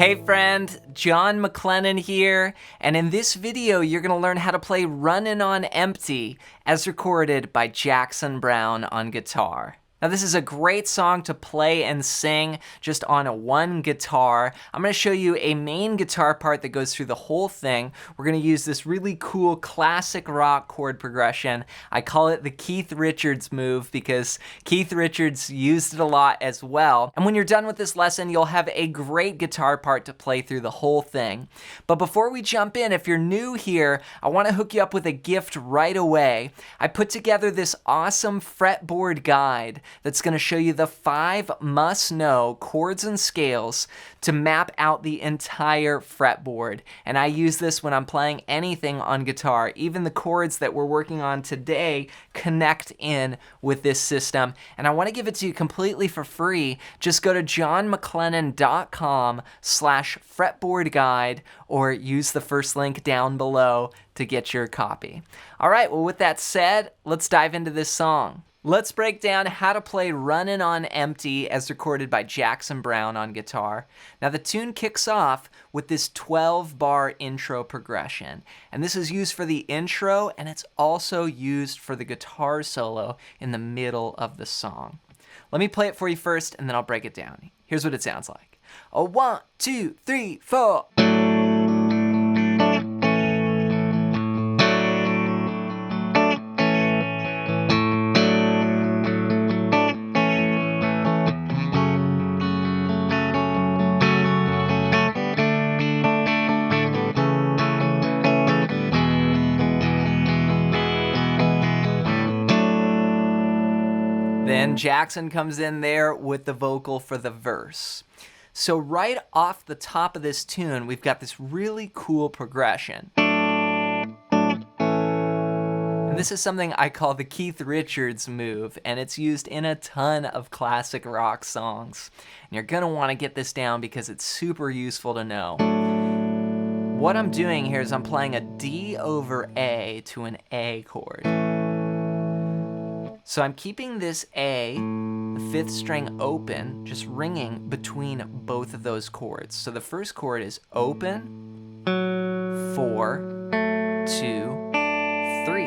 Hey friend, John McLennan here, and in this video you're going to learn how to play Runnin' on Empty as recorded by Jackson Browne on guitar. Now this is a great song to play and sing just on one guitar. I'm going to show you a main guitar part that goes through the whole thing. We're going to use this really cool classic rock chord progression. I call it the Keith Richards move because Keith Richards used it a lot as well. And when you're done with this lesson, you'll have a great guitar part to play through the whole thing. But before we jump in, if you're new here, I want to hook you up with a gift right away. I put together this awesome fretboard guide that's going to show you the 5 must-know chords and scales to map out the entire fretboard. And I use this when I'm playing anything on guitar. Even the chords that we're working on today connect in with this system. And I want to give it to you completely for free. Just go to johnmclennan.com/fretboard guide or use the first link down below to get your copy. All right, well, with that said, let's dive into this song. Let's break down how to play Runnin' on Empty as recorded by Jackson Browne on guitar. Now the tune kicks off with this 12-bar intro progression. And this is used for the intro, and it's also used for the guitar solo in the middle of the song. Let me play it for you first, and then I'll break it down. Here's what it sounds like. 1, 2, 3, 4. Then Jackson comes in there with the vocal for the verse. So right off the top of this tune, we've got this really cool progression. And this is something I call the Keith Richards move, and it's used in a ton of classic rock songs. And you're going to want to get this down because it's super useful to know. What I'm doing here is I'm playing a D over A to an A chord. So I'm keeping this A, the 5th string open, just ringing between both of those chords. So the first chord is open, 4, 2, 3.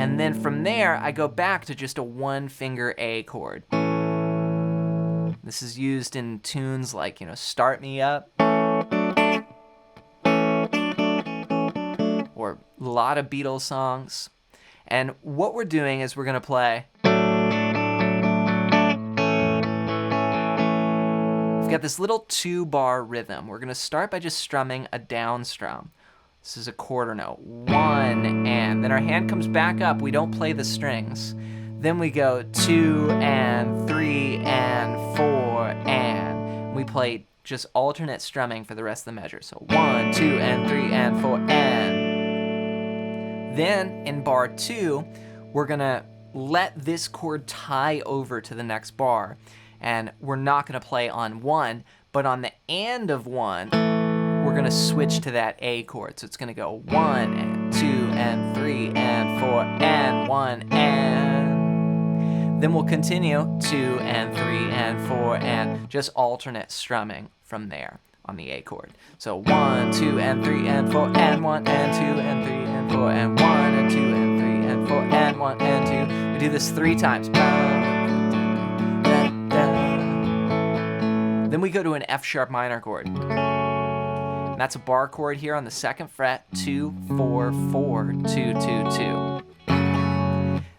And then from there, I go back to just a 1-finger A chord. This is used in tunes like, Start Me Up, or a lot of Beatles songs. And what we're doing is we're going to play. We've got this little 2-bar rhythm. We're going to start by just strumming a down strum. This is a quarter note. 1 and. Then our hand comes back up. We don't play the strings. Then we go 2 and 3 and 4 and. We play just alternate strumming for the rest of the measure. So 1, 2 and 3 and 4 and. Then in bar 2, we're gonna let this chord tie over to the next bar. And we're not gonna play on 1, but on the and of 1, we're gonna switch to that A chord. So it's gonna go 1 and 2 and 3 and 4 and 1 and. Then we'll continue 2 and 3 and 4 and just alternate strumming from there on the A chord. So 1, 2 and 3 and 4 and 1 and 2 and 3 and 4 and 1 and 2 and 3 and 4 and 1 and 2. We do this 3 times. Then we go to an F sharp minor chord. And that's a bar chord here on the 2nd fret, 2, 4, 4, 2, 2, 2.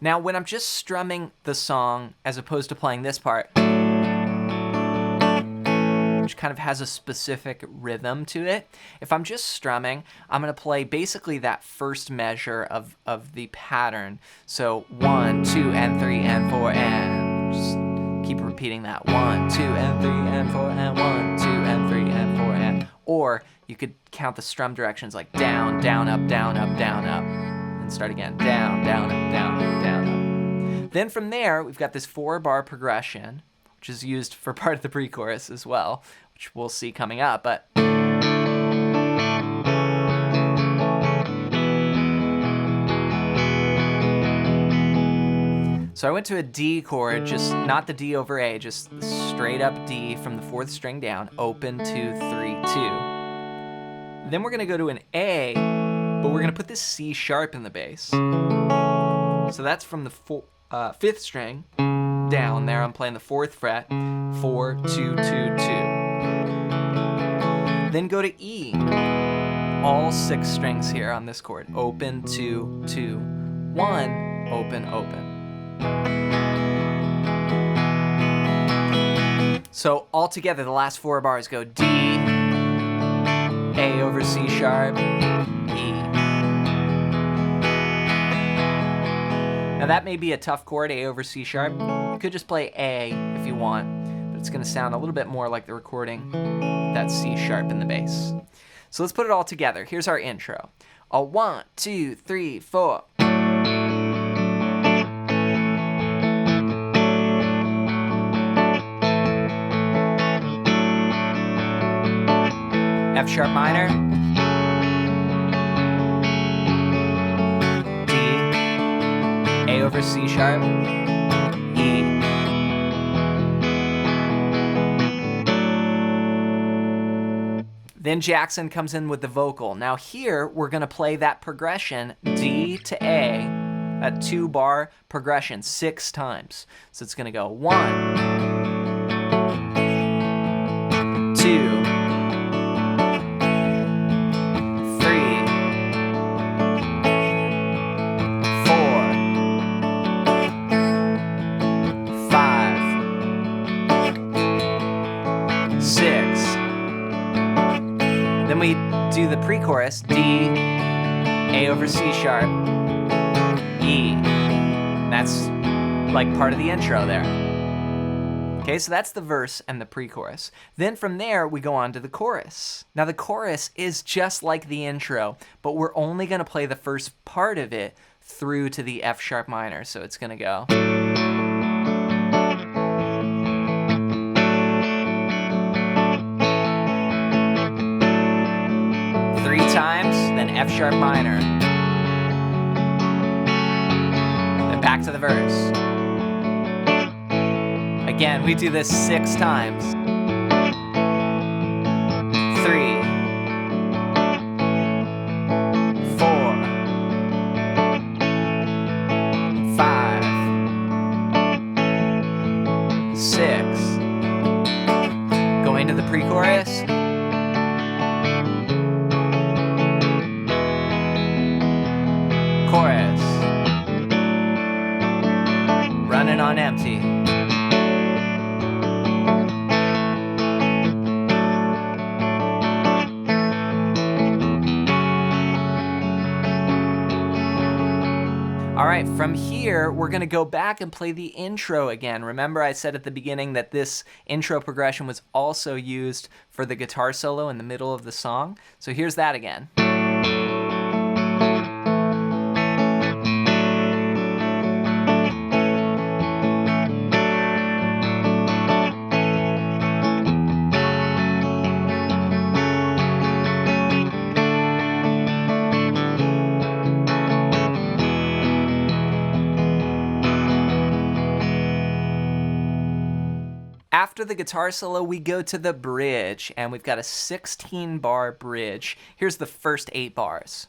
Now when I'm just strumming the song as opposed to playing this part, which kind of has a specific rhythm to it. If I'm just strumming, I'm going to play basically that first measure of the pattern. So 1, 2, and 3, and 4, and just keep repeating that. 1, 2, and 3, and 4, and 1, 2, and 3, and 4, and. Or you could count the strum directions like down, down, up, down, up, down, up. And start again. Down, down, up, down, up, down, up. Then from there, we've got this 4-bar progression, which is used for part of the pre-chorus as well, which we'll see coming up. But So I went to a D chord, just not the D over A, just straight up D from the 4th string down, open, 2, 3, 2. Then we're gonna go to an A, but we're gonna put this C sharp in the bass. So that's from the 5th string down there. I'm playing the 4th fret, 4, 2, 2, 2. Then go to E, all 6 strings here on this chord. Open, 2, 2, 1, open, open. So all together, the last 4 bars go D, A over C sharp, E. Now that may be a tough chord, A over C sharp. You could just play A if you want, but it's gonna sound a little bit more like the recording, that C sharp in the bass. So let's put it all together. Here's our intro. A 1, 2, 3, 4. F sharp minor, D, A over C sharp, E. Then Jackson comes in with the vocal. Now here, we're gonna play that progression, D to A, a 2-bar progression 6 times. So it's gonna go 1, 2, 6. Then we do the pre-chorus, D, A over C sharp, E. That's like part of the intro there. Okay, so that's the verse and the pre-chorus. Then from there, we go on to the chorus. Now the chorus is just like the intro, but we're only gonna play the first part of it through to the F sharp minor. So it's gonna go. 3 times, then F sharp minor. Then back to the verse. Again, we do this 6 times. 3, 4, 5, 6. Going to the pre-chorus. Chorus. Running on empty. All right, from here, we're gonna go back and play the intro again. Remember I said at the beginning that this intro progression was also used for the guitar solo in the middle of the song. So here's that again. After the guitar solo, we go to the bridge, and we've got a 16-bar bridge. Here's the first 8 bars.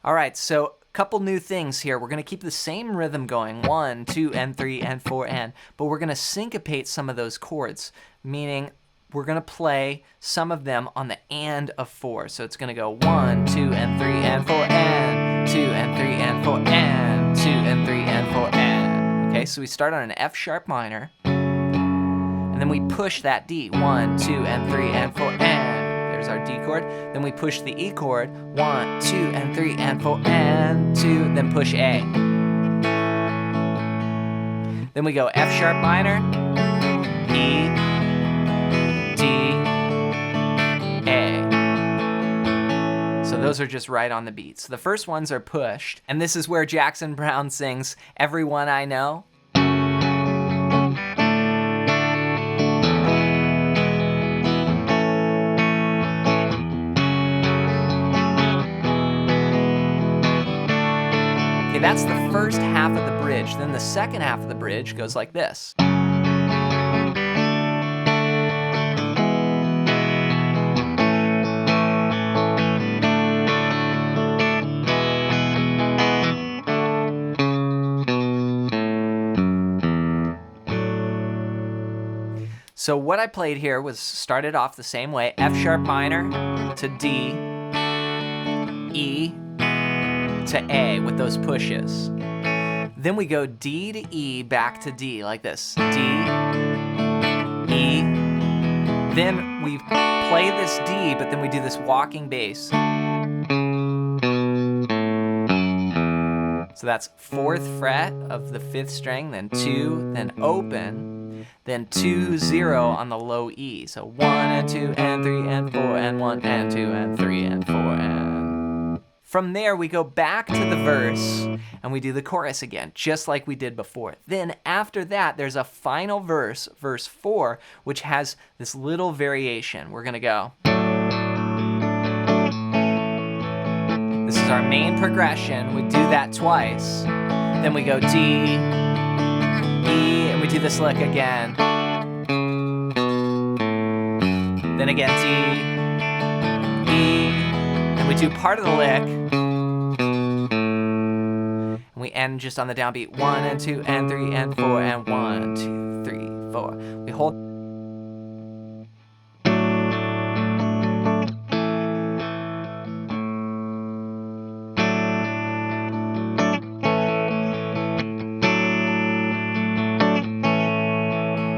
All right, so couple new things here. We're gonna keep the same rhythm going, 1, 2, and 3, and 4, and, but we're gonna syncopate some of those chords, meaning we're gonna play some of them on the and of 4. So it's gonna go 1, 2, and 3, and 4, and 2, and 3, and 4, and 2, and 3, and 4, and. Okay, so we start on an F sharp minor, and then we push that D, 1, 2, and 3, and 4, and. There's our D chord. Then we push the E chord, 1, 2, and 3, and 4, and 2, then push A. Then we go F sharp minor, E, D, A. So those are just right on the beat. So the first ones are pushed, and this is where Jackson Browne sings Everyone I Know. Okay, that's the first half of the bridge. Then the second half of the bridge goes like this. So what I played here was started off the same way, F sharp minor to D, E to A with those pushes. Then we go D to E back to D like this, D, E. Then we play this D, but then we do this walking bass. So that's 4th fret of the 5th string, then 2, then open, then 2, 0 on the low E. So 1 and 2 and 3 and 4 and 1 and 2 and 3 and 4 and... From there, we go back to the verse and we do the chorus again, just like we did before. Then after that, there's a final verse, verse 4, which has this little variation. We're gonna go. This is our main progression. We do that twice. Then we go D, E, and we do this lick again. Then again D, E, and we do part of the lick. And we end just on the downbeat. 1 and 2 and 3 and 4 and 1, 2, 3, 4. We hold.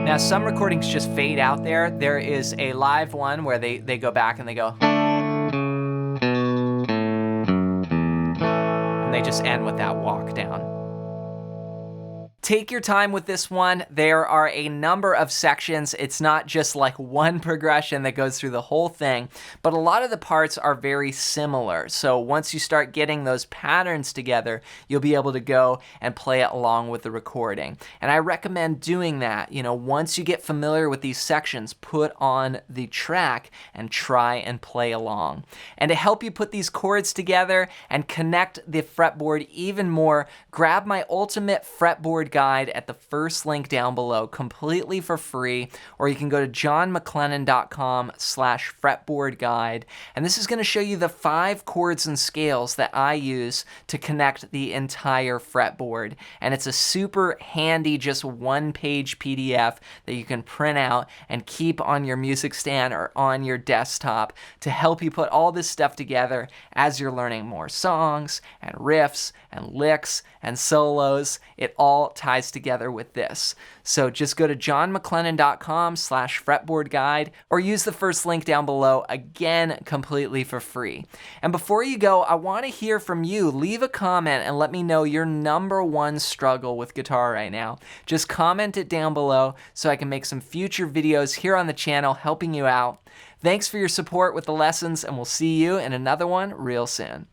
Now, some recordings just fade out there. There is a live one where they go back and they go. And they just end with that walk down. Take your time with this one. There are a number of sections. It's not just like one progression that goes through the whole thing, but a lot of the parts are very similar. So once you start getting those patterns together, you'll be able to go and play it along with the recording. And I recommend doing that. You know, once you get familiar with these sections, put on the track and try and play along. And to help you put these chords together and connect the fretboard even more, grab my ultimate fretboard guide at the first link down below, completely for free, or you can go to johnmclennan.com/fretboard guide, and this is going to show you the 5 chords and scales that I use to connect the entire fretboard. And it's a super handy, just one-page PDF that you can print out and keep on your music stand or on your desktop to help you put all this stuff together as you're learning more songs and riffs and licks and solos. It all ties together with this. So just go to johnmclennan.com/fretboard guide or use the first link down below, again, completely for free. And before you go, I want to hear from you. Leave a comment and let me know your #1 struggle with guitar right now. Just comment it down below so I can make some future videos here on the channel helping you out. Thanks for your support with the lessons, and we'll see you in another one real soon.